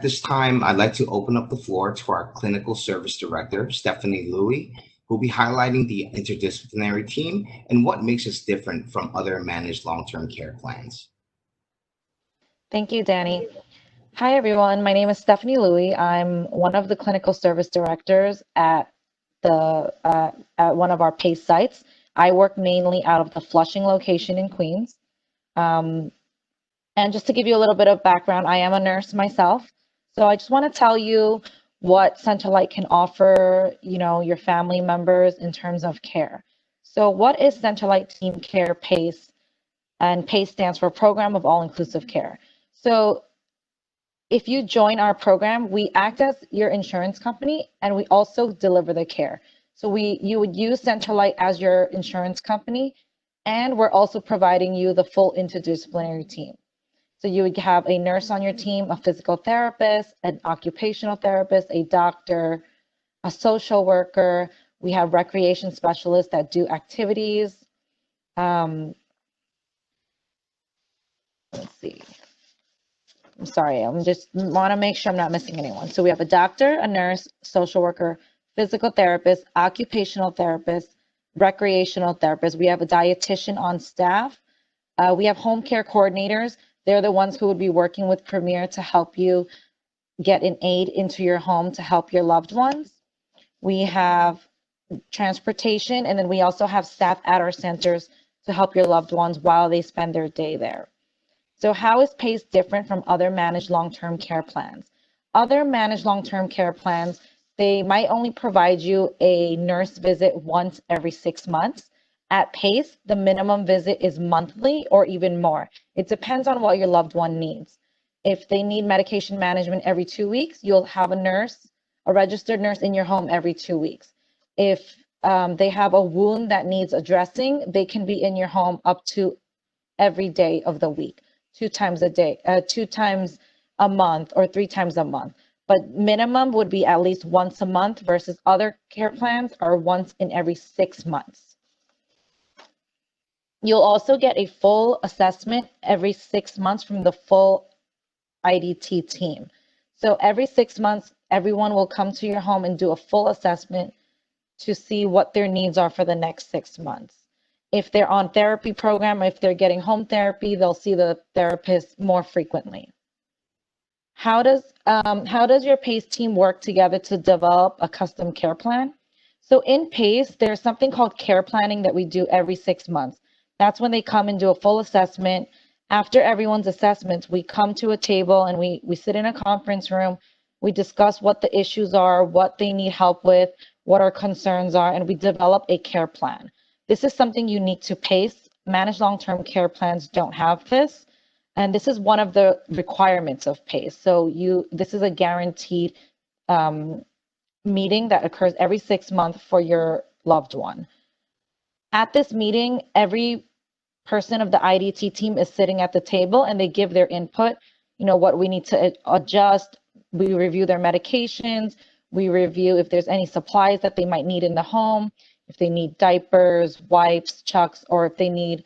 This time, I'd like to open up the floor to our Clinical Service Director, Stephanie Louie, who'll be highlighting the interdisciplinary team and what makes us different from other managed long-term care plans. Thank you, Danny. Hi, everyone. My name is Stephanie Louie. I'm one of the clinical service directors at one of our PACE sites. I work mainly out of the Flushing location in Queens. Um, and just to give you a little bit of background, I am a nurse myself. So I just want to tell you what Centerlight can offer, your family members in terms of care. So what is Centerlight Team Care PACE? And PACE stands for Program of All-Inclusive Care. So if you join our program, we act as your insurance company and we also deliver the care. So you would use Centerlight as your insurance company, and we're also providing you the full interdisciplinary team. So you would have a nurse on your team, a physical therapist, an occupational therapist, a doctor, a social worker. We have recreation specialists that do activities. Let's see. I'm sorry, I'm just want to make sure I'm not missing anyone. So we have a doctor, a nurse, social worker, physical therapist, occupational therapist, recreational therapist. We have a dietitian on staff. We have home care coordinators. They're the ones who would be working with Premier to help you get an aid into your home to help your loved ones. We have transportation, and then we also have staff at our centers to help your loved ones while they spend their day there. So how is PACE different from other managed long-term care plans? Other managed long-term care plans, they might only provide you a nurse visit once every 6 months. At PACE, the minimum visit is monthly or even more. It depends on what your loved one needs. If they need medication management every 2 weeks, you'll have a nurse, a registered nurse in your home every 2 weeks. If they have a wound that needs addressing, they can be in your home up to every day of the week. 2 times a day, 2 times a month, or 3 times a month. But minimum would be at least once a month versus other care plans are once in every 6 months. You'll also get a full assessment every 6 months from the full IDT team. So every 6 months, everyone will come to your home and do a full assessment to see what their needs are for the next 6 months. If they're on therapy program, if they're getting home therapy, they'll see the therapist more frequently. How does your PACE team work together to develop a custom care plan? So in PACE, there's something called care planning that we do every 6 months. That's when they come and do a full assessment. After everyone's assessments, we come to a table and we sit in a conference room. We discuss what the issues are, what they need help with, what our concerns are, and we develop a care plan. This is something unique to PACE. Managed long-term care plans don't have this. And this is one of the requirements of PACE. So this is a guaranteed meeting that occurs every 6 months for your loved one. At this meeting, every person of the IDT team is sitting at the table and they give their input, what we need to adjust. We review their medications. We review if there's any supplies that they might need in the home, if they need diapers, wipes, chucks, or if they need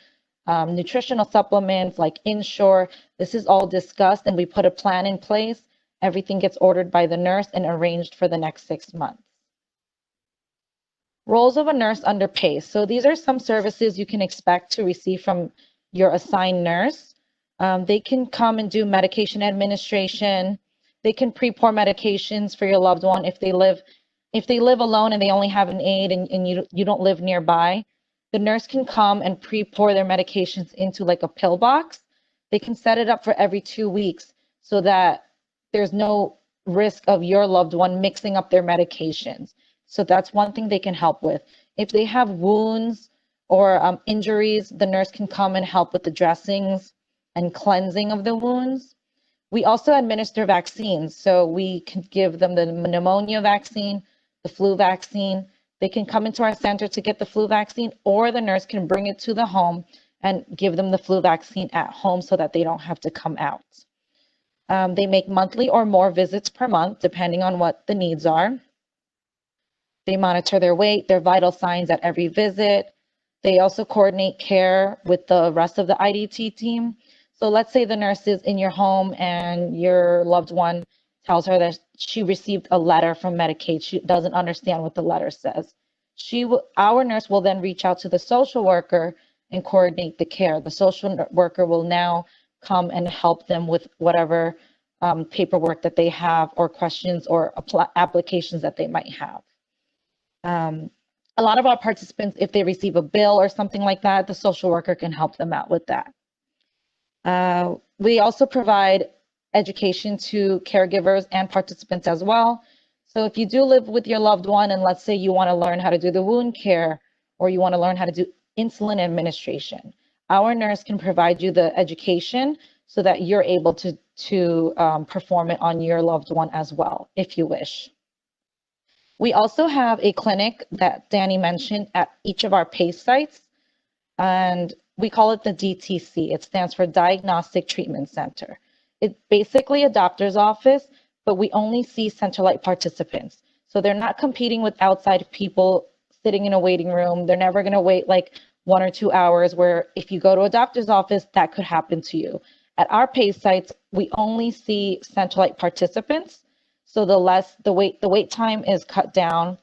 nutritional supplements like Insure. This is all discussed and we put a plan in place. Everything gets ordered by the nurse and arranged for the next 6 months. Roles of a nurse under PACE. So these are some services you can expect to receive from your assigned nurse. They can come and do medication administration. They can pre-pour medications for your loved one if they live alone and they only have an aide and you don't live nearby. The nurse can come and pre-pour their medications into like a pill box. They can set it up for every 2 weeks so that there's no risk of your loved one mixing up their medications. So that's one thing they can help with. If they have wounds or injuries, the nurse can come and help with the dressings and cleansing of the wounds. We also administer vaccines. So we can give them the pneumonia vaccine, the flu vaccine. They can come into our center to get the flu vaccine, or the nurse can bring it to the home and give them the flu vaccine at home so that they don't have to come out. They make monthly or more visits per month, depending on what the needs are. They monitor their weight, their vital signs at every visit. They also coordinate care with the rest of the IDT team. So let's say the nurse is in your home and your loved one tells her that she received a letter from Medicaid. She doesn't understand what the letter says. Our nurse will then reach out to the social worker and coordinate the care. The social worker will now come and help them with whatever paperwork that they have, or questions or applications that they might have. A lot of our participants, if they receive a bill or something like that, the social worker can help them out with that. We also provide education to caregivers and participants as well. So if you do live with your loved one, and let's say you want to learn how to do the wound care, or you want to learn how to do insulin administration, our nurse can provide you the education so that you're able to perform it on your loved one as well, if you wish. We also have a clinic that Danny mentioned at each of our PACE sites, and we call it the DTC. It stands for Diagnostic Treatment Center. It's basically a doctor's office, but we only see Centerlight participants. So they're not competing with outside people sitting in a waiting room. They're never going to wait like 1 or 2 hours, where if you go to a doctor's office, that could happen to you. At our PACE sites, we only see Centerlight participants. So the wait time is cut down.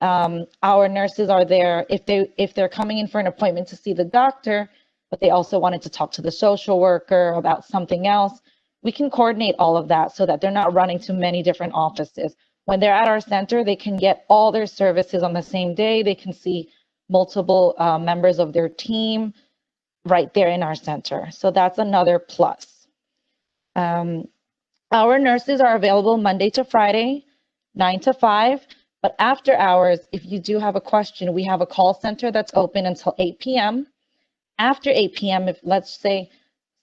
Our nurses are there if they're coming in for an appointment to see the doctor, but they also wanted to talk to the social worker about something else. We can coordinate all of that so that they're not running to many different offices. When they're at our center, they can get all their services on the same day. They can see multiple members of their team right there in our center. So that's another plus. Our nurses are available Monday to Friday, 9 to 5. But after hours, if you do have a question, we have a call center that's open until 8 p.m. After 8 p.m., if let's say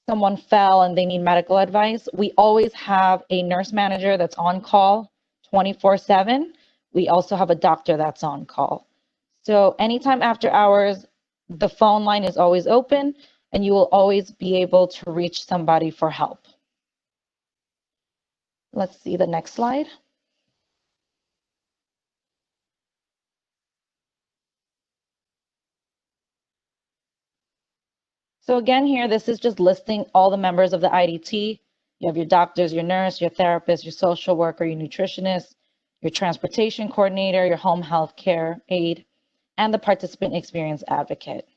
someone fell and they need medical advice, we always have a nurse manager that's on call 24/7. We also have a doctor that's on call. So anytime after hours, the phone line is always open, and you will always be able to reach somebody for help. Let's see the next slide. So again, here, this is just listing all the members of the IDT. You have your doctors, your nurse, your therapist, your social worker, your nutritionist, your transportation coordinator, your home health care aide, and the participant experience advocate.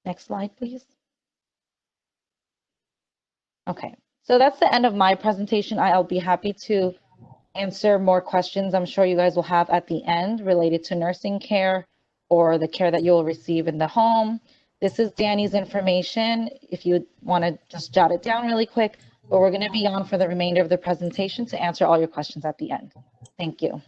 Next slide, please. Okay, so that's the end of my presentation. I'll be happy to answer more questions I'm sure you guys will have at the end related to nursing care or the care that you'll receive in the home. This is Danny's information if you want to just jot it down really quick, but we're going to be on for the remainder of the presentation to answer all your questions at the end. Thank you.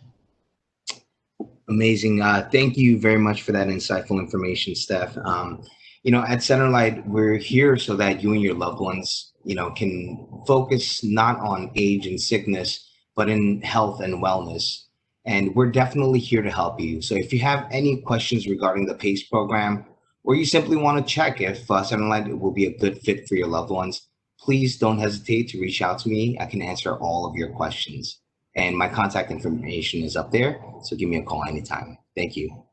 Amazing. Thank you very much for that insightful information, Steph. You know, at Centerlight, we're here so that you and your loved ones, you know, can focus not on age and sickness, but in health and wellness. And we're definitely here to help you. So if you have any questions regarding the PACE program, or you simply want to check if Centerlight will be a good fit for your loved ones, please don't hesitate to reach out to me. I can answer all of your questions. And my contact information is up there, so give me a call anytime. Thank you.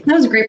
That was a great